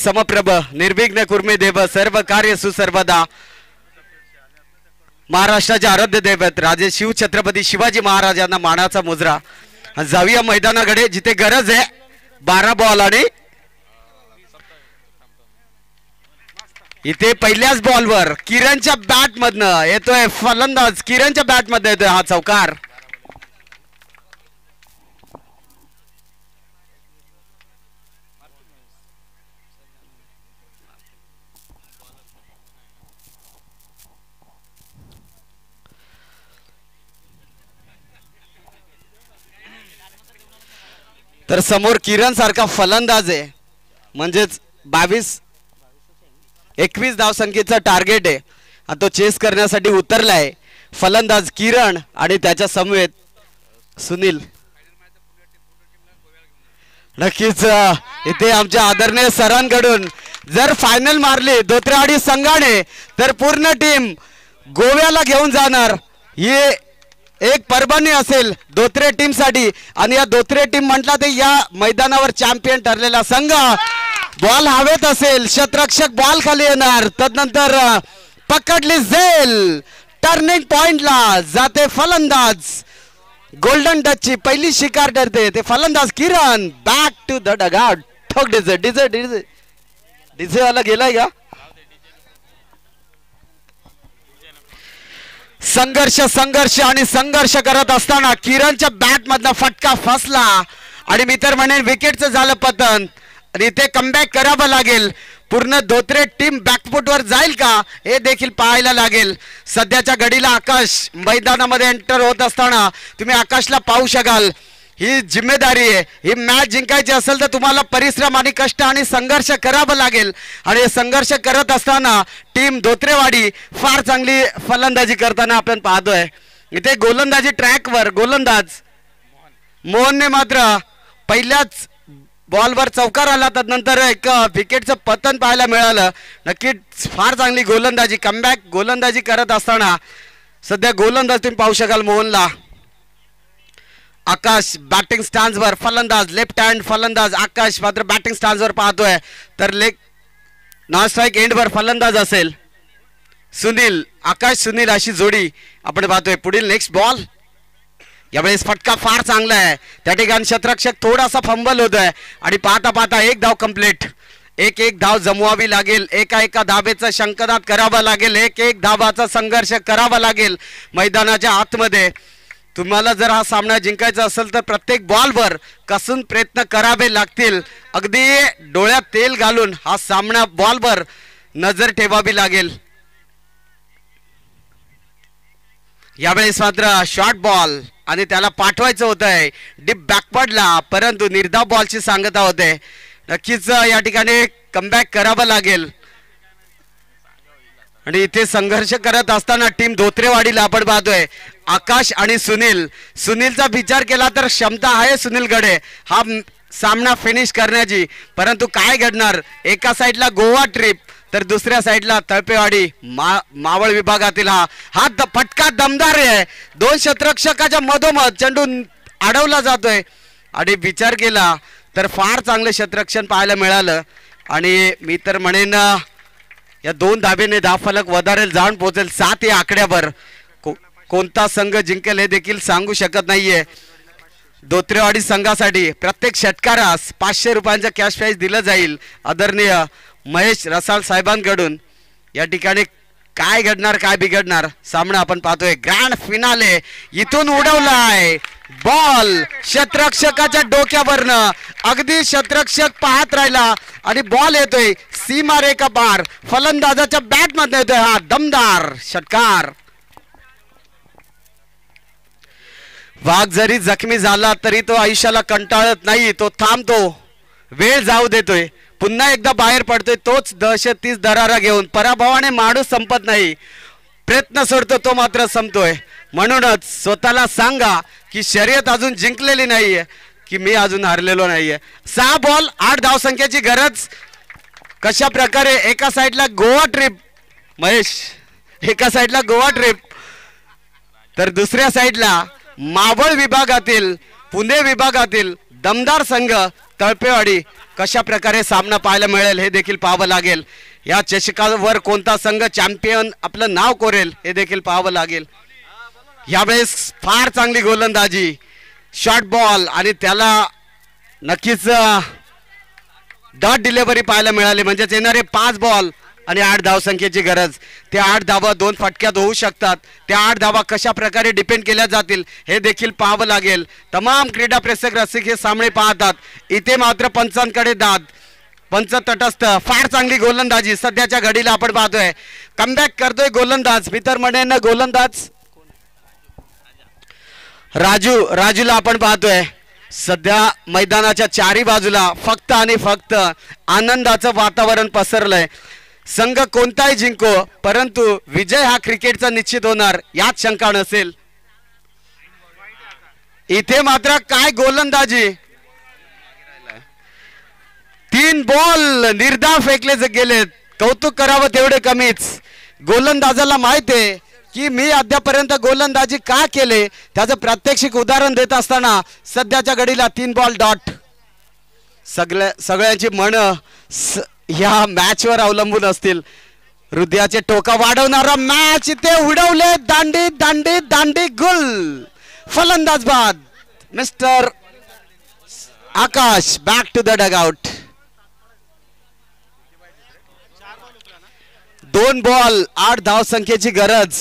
समप्रभ निर्विघ्न कुर्मे देव सर्व कार्य सुसर्वदा महाराष्ट्राचे आराध्य दैवत राजे शिव छत्रपती शिवाजी महाराजांना मानाचा मुजरा जाऊया मैदानाकडे जिथे गरज आहे 12 बॉल आणि इथे पहिल्याच बॉलवर किरणच्या बॅट मधनं येतोय फलंदाज किरणच्या बॅट मध्ये येतोय हा चौकार तर समोर किरण सारखा फलंदाज आहे म्हणजेच 21 धावसंख्येचा टार्गेट आहे आणि तो चेस करण्यासाठी उतरलाय फलंदाज किरण आणि त्याच्या समवेत सुनील नक्कीच इथे आमच्या आदरणीय सरांकडून जर फायनल मारली धोत्रेवाडी संघाने तर पूर्ण टीम गोव्याला घेऊन जाणार ही एक परभणी असेल धोत्रे टीम साठी आणि या धोत्रे टीम म्हटला ते या मैदानावर चॅम्पियन ठरलेला संघ बॉल हवेत असेल शतरक्षक बॉल खाली येणार तदनंतर पकडली जाईल टर्निंग पॉइंटला जाते फलंदाज गोल्डन टचची पहिली शिकार ठरते ते फलंदाज किरण बॅक टू द डगआउट ठोक डीजे डीजे डीजे डीजे वाला गेलाय का संघर्ष संघर्ष आणि संघर्ष करत असताना किरणच्या बॅट मधला फटका फसला आणि मी तर म्हणेन विकेटचं झालं पतन आणि इथे कमबॅक करावं लागेल पूर्ण धोत्रे टीम बॅकफुटवर जाईल का हे देखील पाहायला लागेल सध्याच्या घडीला आकाश मैदानामध्ये एंटर होत असताना तुम्ही आकाशला पाहू शकाल ही जिम्मेदारी आहे ही मॅच जिंकायची असेल तर तुम्हाला परिश्रम आणि कष्ट आणि संघर्ष करावं लागेल आणि संघर्ष करत असताना टीम धोत्रेवाडी फार चांगली फलंदाजी करताना आपण पाहतोय इथे गोलंदाजी ट्रॅकवर गोलंदाज मोहनने मात्र पहिल्याच बॉलवर चौकार आला तदनंतर एक विकेटचं पतन पाहायला मिळालं नक्कीच फार चांगली गोलंदाजी कमबॅक गोलंदाजी करत असताना सध्या गोलंदाज तुम्ही पाहू शकाल मोहनला आकाश बॅटिंग स्टॅन्सवर फलंदाज लेफ्ट हँड फलंदाज आकाश मात्र बॅटिंग स्टॅन्सवर पाहतोय तर लेग नॉन स्ट्राइक एंडवर फलंदाज असेल सुनील आकाश सुनील अशी जोडी आपण पाहतोय पुढील नेक्स्ट बॉल यावेळेस फटका फार चांगला आहे त्या ठिकाणी शतरक्षक थोडासा फंबल होतोय आणि पाहता पाहता एक धाव कंप्लीट एक धाव जमवावी लागेल एका धावेचा शंखनाद करावा लागेल एक धावाचा संघर्ष करावा लागेल मैदानाच्या आतमध्ये तुम्हाला जर हा सामना जिंकायचा असेल तर प्रत्येक बॉलवर कसून प्रयत्न करावे लागतील अगदी डोळ्यात तेल घालून हा सामना बॉलवर नजर ठेवावी लागेल यावेळेस मात्र शॉर्ट बॉल आणि त्याला पाठवायचं होतंय डीप बॅकवर्डला परंतु निर्धाव बॉलची सांगता होते नक्कीच या ठिकाणी कमबॅक करावं लागेल आणि इथे संघर्ष करत असताना टीम धोत्रेवाडीला आपण पाहतोय आकाश आणि सुनीलचा विचार केला तर क्षमता आहे सुनीलकडे हा सामना फिनिश करण्याची परंतु काय घडणार एका साईडला गोवा ट्रिप तर दुसऱ्या साईडला तळपेवाडी मावळ विभागातील हा फटका दमदार आहे दोन शतरक्षकाच्या मधोमध चेंडू अडवला जातोय आणि विचार केला तर फार चांगलं शतरक्षण पाहायला मिळालं आणि मी तर म्हणेन या 2 धाबेने 10 फलक वधारेल जाऊन पोहोचेल 7 या आकड्यावर कोणता संघ जिंकेल हे देखील सांगू शकत नाहीये धोत्रेवाडी संघासाठी प्रत्येक षटकारास 500 रुपयांचा कॅश प्राइज दिलं जाईल आदरणीय महेश रसाल साहेबांकडून या ठिकाणी काय घडणार काय बिघडणार सामना आपण पाहतोय ग्रँड फिनाले इथून उडवलाय बॉल शतरक्षकाच्या डोक्यावरनं अगदी शतरक्षक पाहत राहिला आणि बॉल येतोय सीमारेखा पार फलंदाजाच्या बॅट मध्ये येतोय हा दमदार षटकार वाघ जरी जखमी झाला तरी तो आयुष्याला कंटाळत नाही तो थांबतो वेळ जाऊ देतोय पुन्हा एकदा बाहेर पडतोय तोच 230 दरारा घेऊन पराभवाने माणूस संपत नाही प्रयत्न सोडतो तो मात्र संपतोय म्हणूनच स्वतःला सांगा की शर्यत अजून जिंकलेली नाहीये की मी अजून हरलेलो नाहीये 6 बॉल 8 धावसंख्येची गरज कशा प्रकारे एका साईडला गोवा ट्रिप महेश एका साईडला गोवा ट्रिप तर दुसऱ्या साईडला मावळ विभागातील पुणे विभागातील दमदार संघ तळपेवाडी कशा प्रकारे सामना पाहायला मिळेल हे देखील पाहावं लागेल. या चषकावर कोणता संघ चॅम्पियन आपलं नाव कोरेल हे देखील पाहावं लागेल. यावेळेस फार चांगली गोलंदाजी, शॉर्ट बॉल आणि त्याला नक्कीच डॉट डिलिव्हरी पाहायला मिळाली. म्हणजेच येणारे 5 बॉल आणि 8 धावसंख्येची गरज. त्या 8 धावा 2 फटक्यात होऊ शकतात. त्या 8 धावा कशा प्रकारे डिपेंड केल्या जातील हे देखील पाहावं लागेल. तमाम क्रीडा प्रेक्षक रसिक हे सामने पाहतात. इथे मात्र पंचांकडे दाद, पंच तटस्थ. फार चांगली गोलंदाजी सध्याच्या घडीला आपण पाहतोय. कमबॅक करतोय गोलंदाज. मी तर म्हणेन गोलंदाज राजूला आपण पाहतोय. सध्या मैदानाच्या चारी बाजूला फक्त आणि फक्त आनंदाचं वातावरण पसरलंय. संघ कोणताही जिंको, परंतु विजय हा क्रिकेटचा निश्चित होणार यात शंका नसेल. इथे मात्र काय गोलंदाजी, 3 बॉल निर्धाव फेकले गेलेत. कौतुक करावं तेवढे कमीच. गोलंदाजाला माहित आहे की मी अद्यापर्यंत गोलंदाजी का केले त्याचं प्रात्यक्षिक उदाहरण देत असताना सध्याच्या घडीला 3 बॉल डॉट. सगळ्यांची मन ह्या मॅचवर अवलंबून असतील. हृदयाचे टोका वाढवणारा मॅच इथे उडवले. दांडी दांडी दांडी गुल. फलंदाज बाद. Mister Akash back to the dugout. 2 ball 8 धावसंख्येची गरज.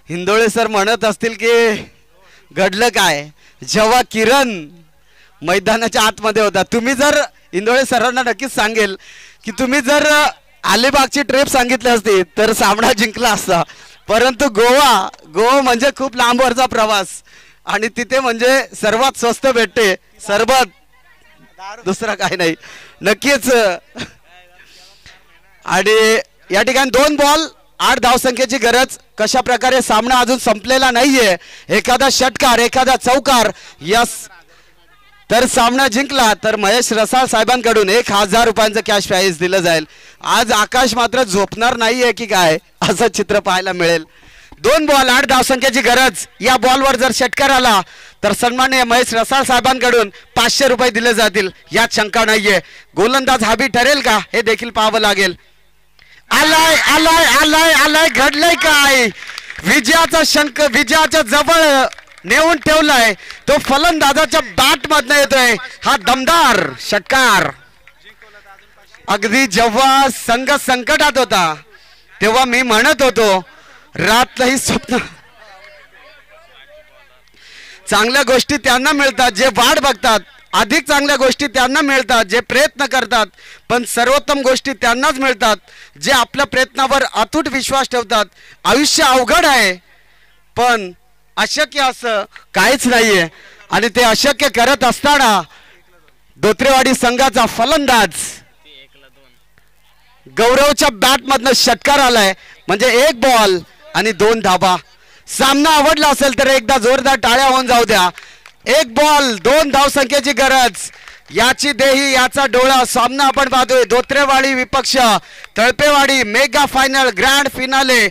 हिंदोळे सर म्हणत असतील की घडलं काय जेव्हा किरण मैदानाच्या आतमध्ये होता. तुम्ही जर इंदोळे सरांना नक्कीच सांगेल की तुम्ही जर अलिबागची ट्रिप सांगितली असती तर सामना जिंकला असता. परंतु गोवा म्हणजे खूप लांबवरचा प्रवास आणि तिथे म्हणजे सर्वात स्वस्त भेटते सरबत, दुसरा काही नाही नक्कीच. आणि या ठिकाणी 2 बॉल 8 धावसंख्येची गरज. कशा प्रकारे सामना अजून संपलेला नाहीये. एखादा षटकार, एखादा चौकार यस तर सामना जिंकला तर महेश रसाळ साहेबांकडून 1000 रुपयांचं कॅश प्राइज दिलं जाईल. आज आकाश मात्र झोपणार नाहीये की काय असं चित्र पाहायला मिळेल. 2 बॉल 8 धावसंख्येची गरज. या बॉलवर जर षटकार आला तर सन्माननीय महेश रसाळ साहेबांकडून 500 रुपये दिले जातील यात शंका नाहीये. गोलंदाज हाबी ठरेल का हे देखील पाहावं लागेल. आलाय आलाय आलाय आलाय घडलंय काय. विजयाच्या जवळ नेऊन ठेवलाय तो फलंदाजाच्या बॅट मधनं येतोय हा दमदार षटकार. अगदी जेव्हा संघ संकटात होता तेव्हा मी म्हणत होतो रातही स्वप्न. चांगल्या गोष्टी त्यांना मिळतात जे वाट बघतात. अधिक चांगल्या गोष्टी त्यांना मिळतात जे प्रयत्न करतात. पण सर्वोत्तम गोष्टी त्यांनाच मिळतात जे आपल्या प्रयत्नावर अतूट विश्वास ठेवतात. आयुष्य अवघड आहे पण अशक्य असं काहीच नाहीये. आणि ते अशक्य करत असताना धोत्रेवाडी संघाचा फलंदाज गौरवच्या बॅट मधनं षटकार आलाय. म्हणजे 1 बॉल आणि 2 धाबा. सामना आवडला असेल तर एकदा जोरदार टाळ्या होऊन जाऊ द्या. 1 बॉल 2 धावसंख्येची गरज. याची देही याचा डोळा. सामना आपण पाहतोय धोत्रेवाडी विपक्ष तळपेवाडी. मेगा फायनल ग्रँड फिनाले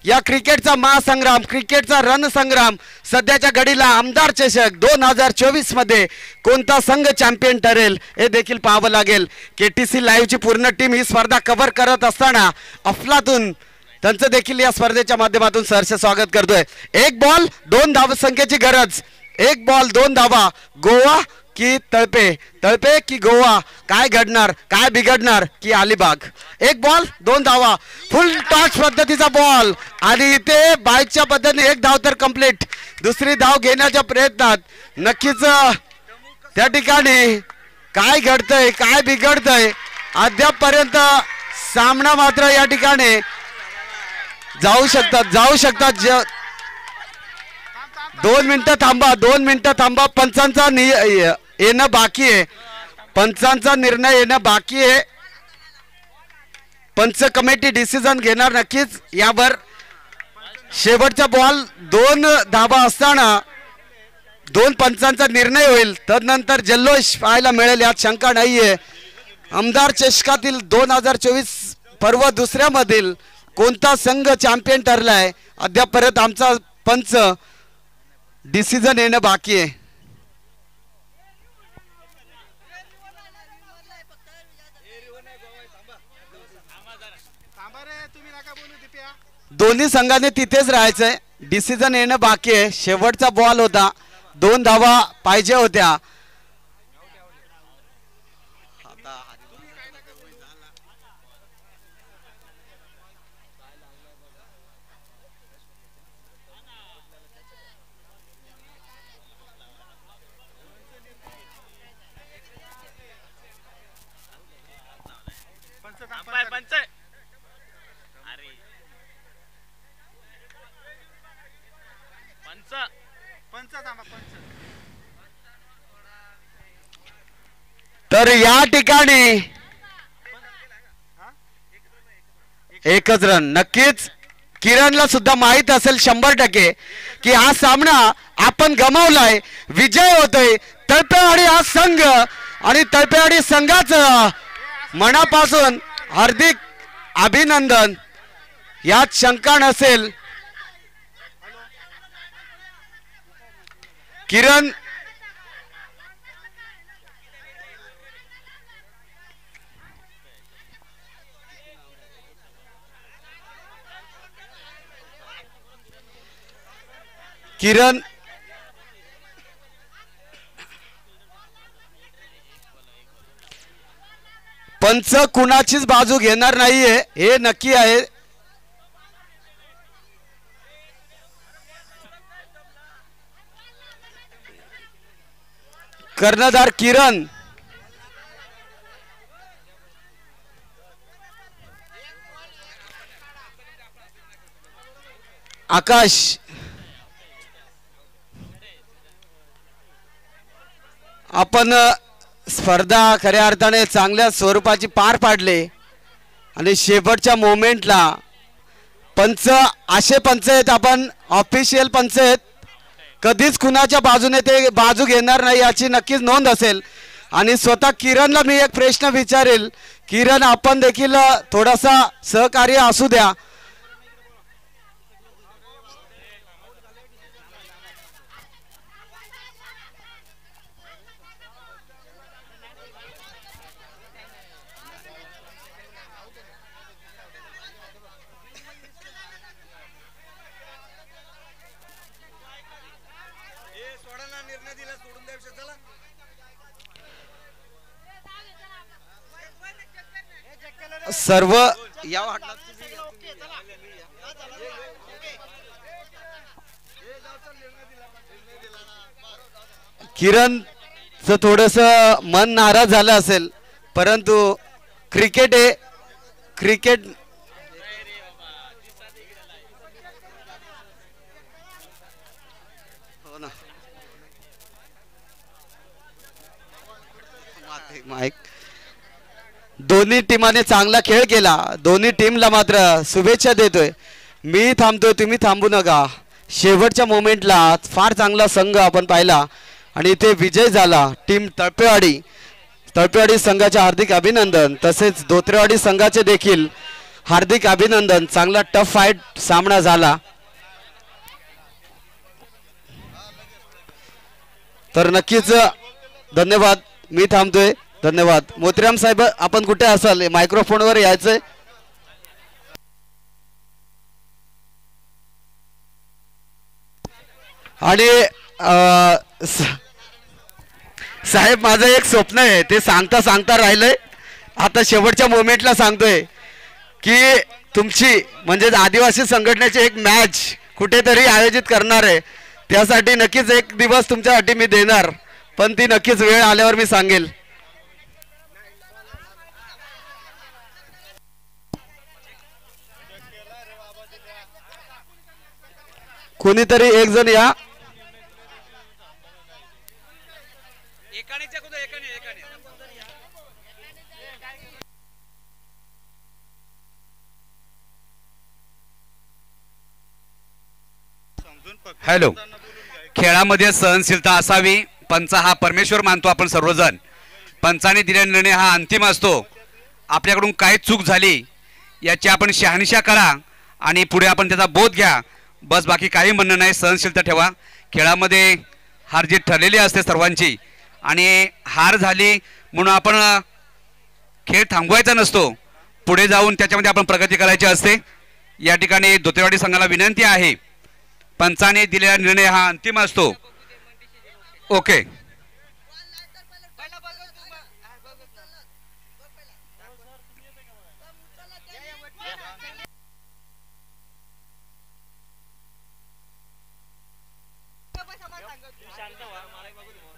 या क्रिकेटचा महासंग्राम, क्रिकेटचा रणसंग्राम. सध्याच्या घडीला आमदार चषक 2024 मध्ये कोणता संघ चॅम्पियन ठरेल हे देखील पाहावं लागेल. KTC लाईव्हची पूर्ण टीम ही स्पर्धा कव्हर करत असताना अफलातून त्यांचं देखील या स्पर्धेच्या माध्यमातून सहर्ष स्वागत करतोय. 1 बॉल 2 धावसंख्येची गरज. 1 बॉल 2 धावा. गोवा की तळपे की गोवा. काय घडणार, काय बिघडणार की अलिबाग. 1 बॉल 2 धावा. फुल टॉस पद्धतीचा बॉल आणि इथे बाईकच्या पद्धतीने 1 धाव तर कंप्लीट. दुसरी धाव घेण्याच्या प्रयत्नात नक्कीच त्या ठिकाणी काय घडतंय काय बिघडतंय अद्यापपर्यंत सामना मात्र या ठिकाणी जाऊ शकतात. 2 मिनिटं थांबा. पंचांचा येणं बाकी आहे. पंचांचा निर्णय येणं बाकी आहे. पंच कमिटी डिसिजन घेणार नक्कीच यावर. शेवटचा बॉल 2 धाबा असताना 2 पंचांचा निर्णय होईल. तदनंतर जल्लोष पाहायला मिळेल यात शंका नाहीये. आमदार चषकातील 2024 पर्व दुसऱ्यामधील कोणता संघ चॅम्पियन ठरलाय अद्यापर्यंत आमचा पंच डिसिजन येणं बाकी आहे. दोन्ही संघाने तिथेच राहायचंय. डिसिजन येणं बाकी आहे. शेवटचा बॉल होता. 2 धावा पाहिजे होत्या. तर या ठिकाणी एकच रन. नक्कीच किरणला सुद्धा माहित असेल 100% की हा सामना आपण गमावलाय. विजय होतोय तळपेवाडी हा संघ आणि तळपेवाडी संघाचं मनापासून हार्दिक अभिनंदन. यात शंका नसेल. किरण किरण पंच कुणाचीच बाजू घेणार नाहीये हे नक्की आहे. कर्णधार किरण आकाश आपण स्पर्धा खऱ्या अर्थाने चांगल्या स्वरूपाची पार पाडले आणि शेवटच्या मोमेंटला पंच असे पंच आहेत. आपण ऑफिशियल पंच आहेत. कधीच कुणाच्या बाजूने ते बाजू घेणार नाही याची नक्कीच नोंद असेल. आणि स्वतः किरणला मी एक प्रश्न विचारेल. किरण आपण देखील थोडासा सहकार्य असू द्या. सर्व किरणचं थोडस मन नाराज झालं असेल परंतु क्रिकेट आहे. क्रिकेट हो ना माईक. दोन्ही टीमाने चांगला खेळ केला. दोन्ही टीमला मात्र शुभेच्छा देतोय. मी थांबतोय तुम्ही थांबू नका. शेवटच्या मोमेंटला फार चांगला संघ आपण पाहिला आणि इथे विजय झाला. टीम तळपेवाडी संघाचे हार्दिक अभिनंदन. तसेच धोत्रेवाडी संघाचे देखील हार्दिक अभिनंदन. चांगला टफ फाईट सामना झाला. तर नक्कीच धन्यवाद. मी थांबतोय. धन्यवाद. मोतीराम साहेब आपण कुठे असाल मायक्रोफोनवर यायचंय. आणि साहेब माझं एक स्वप्न आहे ते सांगता सांगता राहिलंय. आता शेवटच्या मोमेंटला सांगतोय की तुमची म्हणजे आदिवासी संघटनेची एक मॅच कुठेतरी आयोजित करणार आहे. त्यासाठी नक्कीच एक दिवस तुमच्यासाठी मी देणार पण ती नक्कीच वेळ आल्यावर मी सांगेल. कोणीतरी एक जण या. हॅलो. खेळामध्ये सहनशीलता असावी. पंच हा परमेश्वर मानतो आपण सर्वजण. पंचाने दिलेला निर्णय हा अंतिम असतो. आपल्याकडून काय चूक झाली याची आपण शहानिशा करा आणि पुढे आपण त्याचा बोध घ्या. बस बाकी काही म्हणणं नाही. सहनशीलता ठेवा. खेळामध्ये हार जीत ठरलेली असते सर्वांची आणि हार झाली म्हणून आपण खेळ थांबवायचा नसतो. पुढे जाऊन त्याच्यामध्ये आपण प्रगती करायची असते. या ठिकाणी धोत्रेवाडी संघाला विनंती आहे, पंचाने दिलेला निर्णय हा अंतिम असतो. ओके,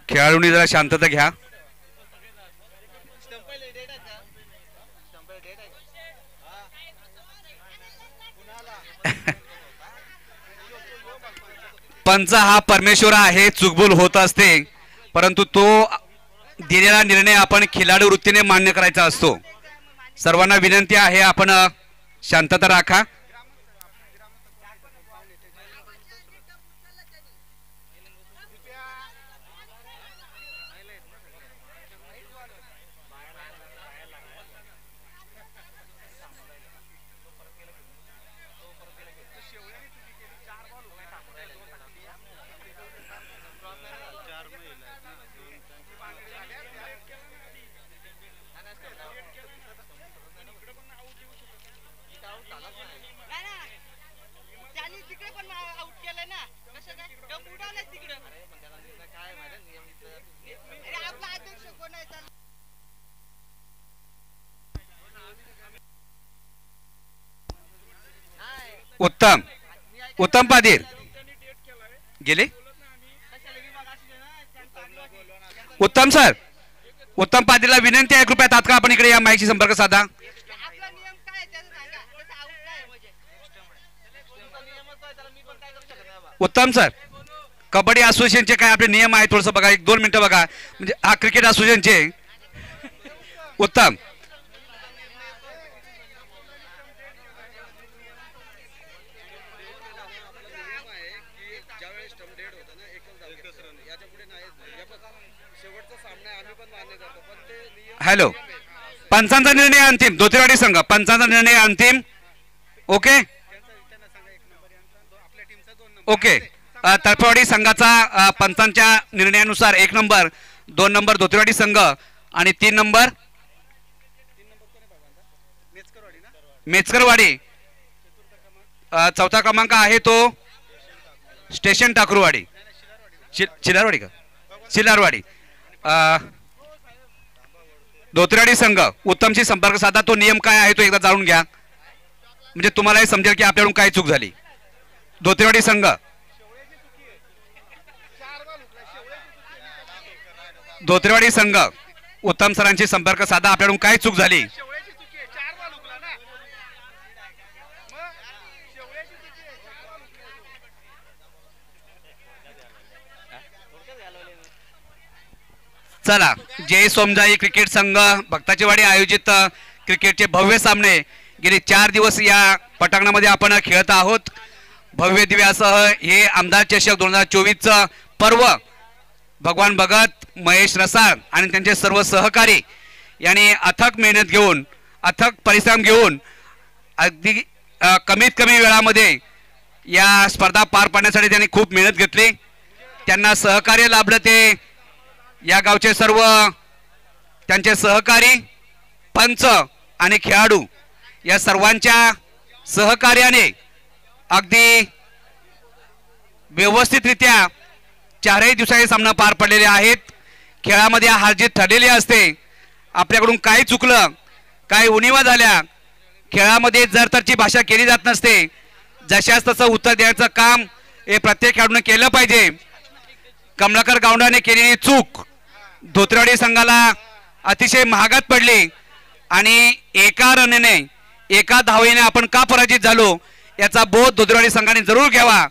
खेळाडूंनी जरा शांतता घ्या. पंच हा परमेश्वर आहे, चुकबुल होत असते, परंतु तो दिलेला निर्णय आपण खिलाडू वृत्तीने मान्य करायचा असतो. सर्वांना विनंती आहे, आपण शांतता राखा. उत्तम उत्तम पादीर गेले. उत्तम सर, उत्तम पादीरला विनंती आहे, कृपया तात्काळ आपण इकडे या, माहिती संपर्क साधा. उत्तम सर, कबड्डी असोसिएशनचे काय आपले नियम आहे थोडंसं बघा, 1-2 मिनिटं बघा. म्हणजे हा क्रिकेट असोसिएशनचे. उत्तम, हॅलो, पंचांचा निर्णय अंतिम. धोत्रेवाडी संघ, पंचांचा निर्णय अंतिम. ओके ओके, तळपवाडी संघाचा पंचांच्या निर्णयानुसार 1 नंबर, 2 नंबर धोत्रेवाडी संघ आणि 3 नंबर मेचकरवाडी. चौथा क्रमांक आहे तो स्टेशन टाकरूवाडी, चिलारवाडी का चिलारवाडी. धोत्रेवाडी संघ उत्तमशी संपर्क साधा. तो नियम काय आहे तो एकदा जाणून घ्या, म्हणजे तुम्हालाही समजेल की आपल्याकडून काय चूक झाली. धोत्रेवाडी संघ, धोत्रेवाडी संघ उत्तम सरांशी संपर्क साधा, आपल्याकडून काय चूक झाली. चला, जय सोमजाई क्रिकेट संघ भक्ताचीवाडी आयोजित क्रिकेटचे भव्य सामने गेले 4 दिवस या पटांगणामध्ये आपण खेळत आहोत. भव्य दिव्यासह हे आमदार चषक 2024चं पर्व भगवान भगत, महेश रसाळ आणि त्यांचे सर्व सहकारी यांनी अथक मेहनत घेऊन, अथक परिश्रम घेऊन अगदी कमीत कमी वेळामध्ये या स्पर्धा पार पाडण्यासाठी त्यांनी खूप मेहनत घेतली. त्यांना सहकार्य लाभलं ते या गावचे सर्व त्यांचे सहकारी, पंच आणि खेळाडू या सर्वांच्या सहकार्याने अगदी व्यवस्थितरित्या 4ही दिवसाचे सामना पार पडलेले आहेत. खेळामध्ये हारजीत ठरलेली असते. आपल्याकडून काय चुकलं, काय उणिवा झाल्या, खेळामध्ये जर तरची भाषा केली जात नसते. जशास तसं उत्तर देण्याचं काम हे प्रत्येक खेळाडूने केलं पाहिजे. कमलाकर गावंडाने केलेली चूक धोत्रेवाडी संघाला अतिशय महागात पडली आणि एका रनने, एका धावेने आपण का पराजित झालो याचा बोध धोत्रेवाडी संघाने जरूर घ्यावा.